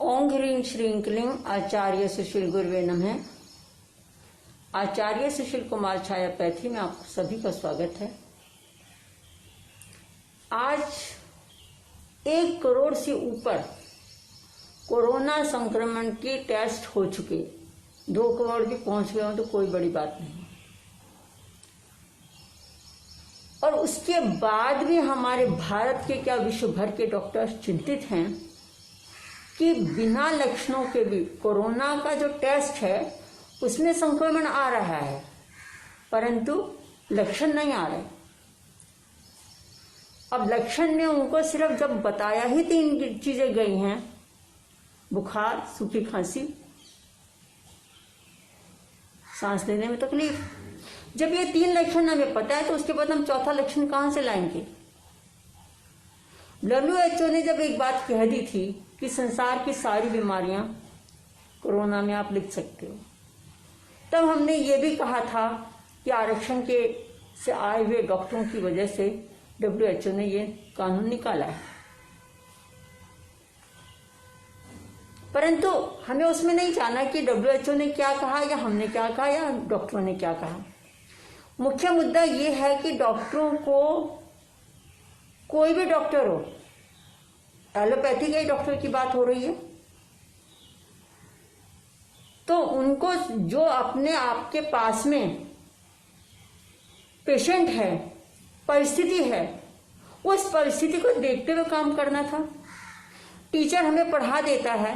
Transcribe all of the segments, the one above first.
ओम ह्रीं श्रीं क्लीं आचार्य सुशील गुरुवे नमः। आचार्य सुशील कुमार छायापैथी में आप सभी का स्वागत है। आज 1 करोड़ से ऊपर कोरोना संक्रमण के टेस्ट हो चुके, 2 करोड़ भी पहुंच गए हो तो कोई बड़ी बात नहीं। और उसके बाद भी हमारे भारत के क्या विश्व भर के डॉक्टर्स चिंतित हैं कि बिना लक्षणों के भी कोरोना का जो टेस्ट है उसमें संक्रमण आ रहा है, परंतु लक्षण नहीं आ रहे। अब लक्षण में उनको सिर्फ जब बताया ही 3 चीजें गई हैं, बुखार, सूखी खांसी, सांस लेने में तकलीफ। जब ये 3 लक्षण हमें पता है तो उसके बाद हम चौथा लक्षण कहां से लाएंगे? WHO ने जब एक बात कह दी थी कि संसार की सारी बीमारियां कोरोना में आप लिख सकते हो, तब हमने ये भी कहा था कि आरक्षण के से आए हुए डॉक्टरों की वजह से WHO ने ये कानून निकाला है। परंतु हमें उसमें नहीं जाना कि WHO ने क्या कहा या हमने क्या कहा या डॉक्टरों ने क्या कहा। मुख्य मुद्दा ये है कि डॉक्टरों को, कोई भी डॉक्टर हो, एलोपैथी के डॉक्टर की बात हो रही है, तो उनको जो अपने आपके पास में पेशेंट है, परिस्थिति है, उस परिस्थिति को देखते हुए काम करना था। टीचर हमें पढ़ा देता है,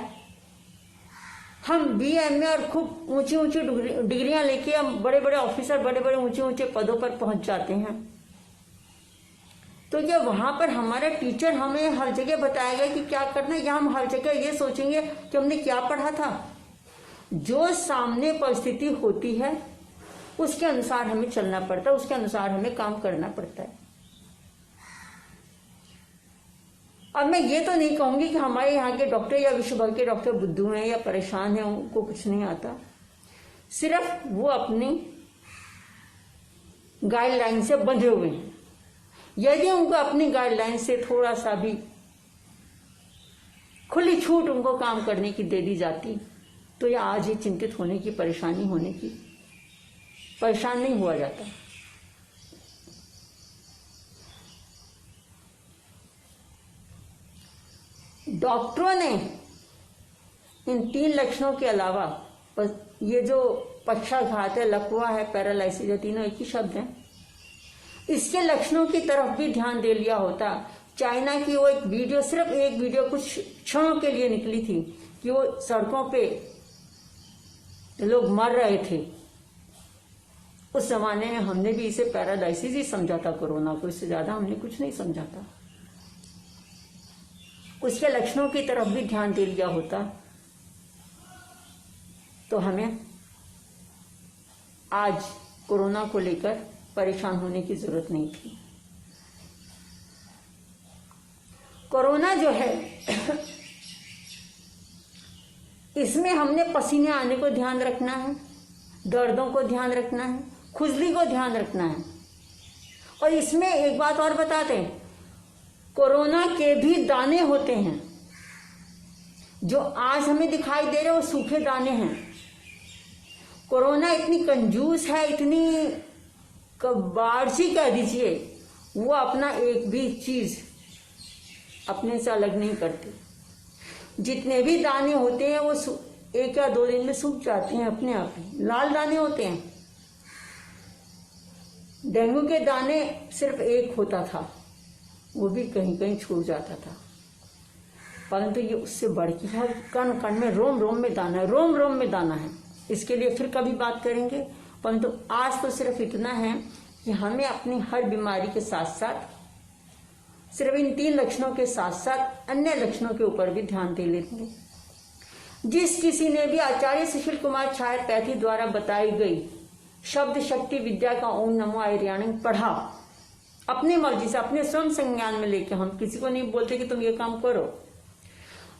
हम BA और खूब ऊंची ऊंची डिग्रियां लेके हम बड़े बड़े ऑफिसर, बड़े बड़े ऊंचे ऊंचे पदों पर पहुंच जाते हैं। तो क्या वहां पर हमारा टीचर हमें हर जगह बताएगा कि क्या करना है, या हम हर जगह ये सोचेंगे कि हमने क्या पढ़ा था? जो सामने परिस्थिति होती है उसके अनुसार हमें चलना पड़ता है, उसके अनुसार हमें काम करना पड़ता है। अब मैं ये तो नहीं कहूंगी कि हमारे यहाँ के डॉक्टर या विश्व भर के डॉक्टर बुद्धू हैं या परेशान हैं, उनको कुछ नहीं आता। सिर्फ वो अपनी गाइडलाइन से बंधे हुए हैं। यदि उनको अपनी गाइडलाइन से थोड़ा सा भी खुली छूट उनको काम करने की दे दी जाती तो ये आज ही चिंतित होने की, परेशान नहीं हुआ जाता। डॉक्टरों ने इन 3 लक्षणों के अलावा, ये जो पक्षाघात है, लकवा है, पैरालाइसिस है, तीनों एक ही शब्द हैं, इसके लक्षणों की तरफ भी ध्यान दे लिया होता। चाइना की वो एक वीडियो, सिर्फ एक वीडियो कुछ क्षणों के लिए निकली थी कि वो सड़कों पे लोग मर रहे थे। उस जमाने में हमने भी इसे पैरालाइसिस ही समझा था, कोरोना को, इससे ज्यादा हमने कुछ नहीं समझा था। उसके लक्षणों की तरफ भी ध्यान दे लिया होता तो हमें आज कोरोना को लेकर परेशान होने की जरूरत नहीं थी। कोरोना जो है इसमें हमने पसीने आने को ध्यान रखना है, दर्दों को ध्यान रखना है, खुजली को ध्यान रखना है। और इसमें एक बात और बताते हैं, कोरोना के भी दाने होते हैं। जो आज हमें दिखाई दे रहे वो सूखे दाने हैं। कोरोना इतनी कंजूस है, इतनी कबाड़ची कह दीजिए, वो अपना एक भी चीज अपने से अलग नहीं करती। जितने भी दाने होते हैं वो 1 या 2 दिन में सूख जाते हैं अपने आप ही। लाल दाने होते हैं। डेंगू के दाने सिर्फ 1 होता था, वो भी कहीं कहीं छूट जाता था, परंतु ये उससे बढ़ के है। कण कण में, रोम रोम में दाना है, रोम रोम में दाना है। इसके लिए फिर कभी बात करेंगे, परंतु आज तो सिर्फ इतना है कि हमें अपनी हर बीमारी के साथ साथ, सिर्फ इन 3 लक्षणों के साथ साथ अन्य लक्षणों के ऊपर भी ध्यान दे लेंगे। जिस किसी ने भी आचार्य सुशील कुमार छायापैथी द्वारा बताई गई शब्द शक्ति विद्या का ओम नमो आर्याणं पढ़ा, अपनी मर्जी से, अपने स्वयं संज्ञान में लेके, हम किसी को नहीं बोलते कि तुम ये काम करो।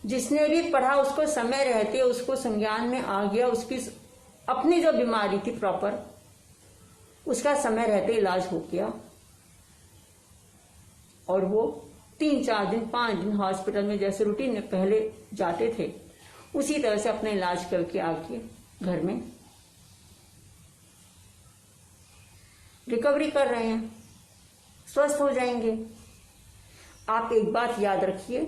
जिसने भी पढ़ा उसको समय रहते उसको संज्ञान में आ गया, उसकी अपनी जो बीमारी थी प्रॉपर, उसका समय रहते इलाज हो गया और वो 3-4 दिन 5 दिन हॉस्पिटल में जैसे रूटीन में पहले जाते थे उसी तरह से अपना इलाज करके आके घर में रिकवरी कर रहे हैं, स्वस्थ हो जाएंगे। आप एक बात याद रखिए,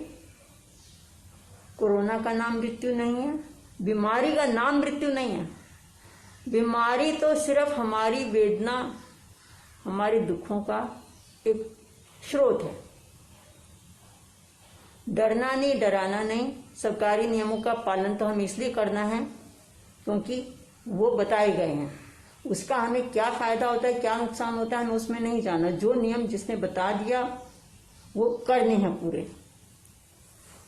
कोरोना का नाम मृत्यु नहीं है, बीमारी का नाम मृत्यु नहीं है। बीमारी तो सिर्फ हमारी वेदना, हमारे दुखों का एक स्रोत है। डरना नहीं, डराना नहीं। सरकारी नियमों का पालन तो हमें इसलिए करना है क्योंकि वो बताए गए हैं। उसका हमें क्या फायदा होता है, क्या नुकसान होता है, हमें उसमें नहीं जाना। जो नियम जिसने बता दिया वो करने हैं पूरे।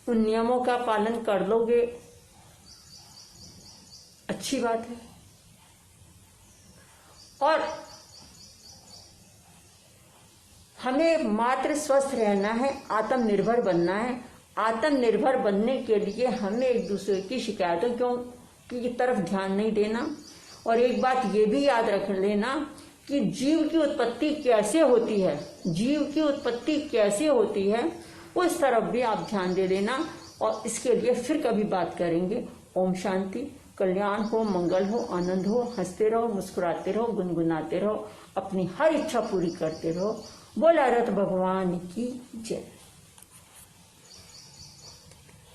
उन नियमों का पालन कर लोगे, अच्छी बात है। और हमें मात्र स्वस्थ रहना है, आत्मनिर्भर बनना है। आत्मनिर्भर बनने के लिए हमें एक दूसरे की शिकायतों की तरफ ध्यान नहीं देना। और एक बात ये भी याद रख लेना कि जीव की उत्पत्ति कैसे होती है, जीव की उत्पत्ति कैसे होती है, उस तरफ भी आप ध्यान दे देना। और इसके लिए फिर कभी बात करेंगे। ओम शांति, कल्याण हो, मंगल हो, आनंद हो, हंसते रहो, मुस्कुराते रहो, गुनगुनाते रहो, अपनी हर इच्छा पूरी करते रहो। बोला रथ भगवान की जय।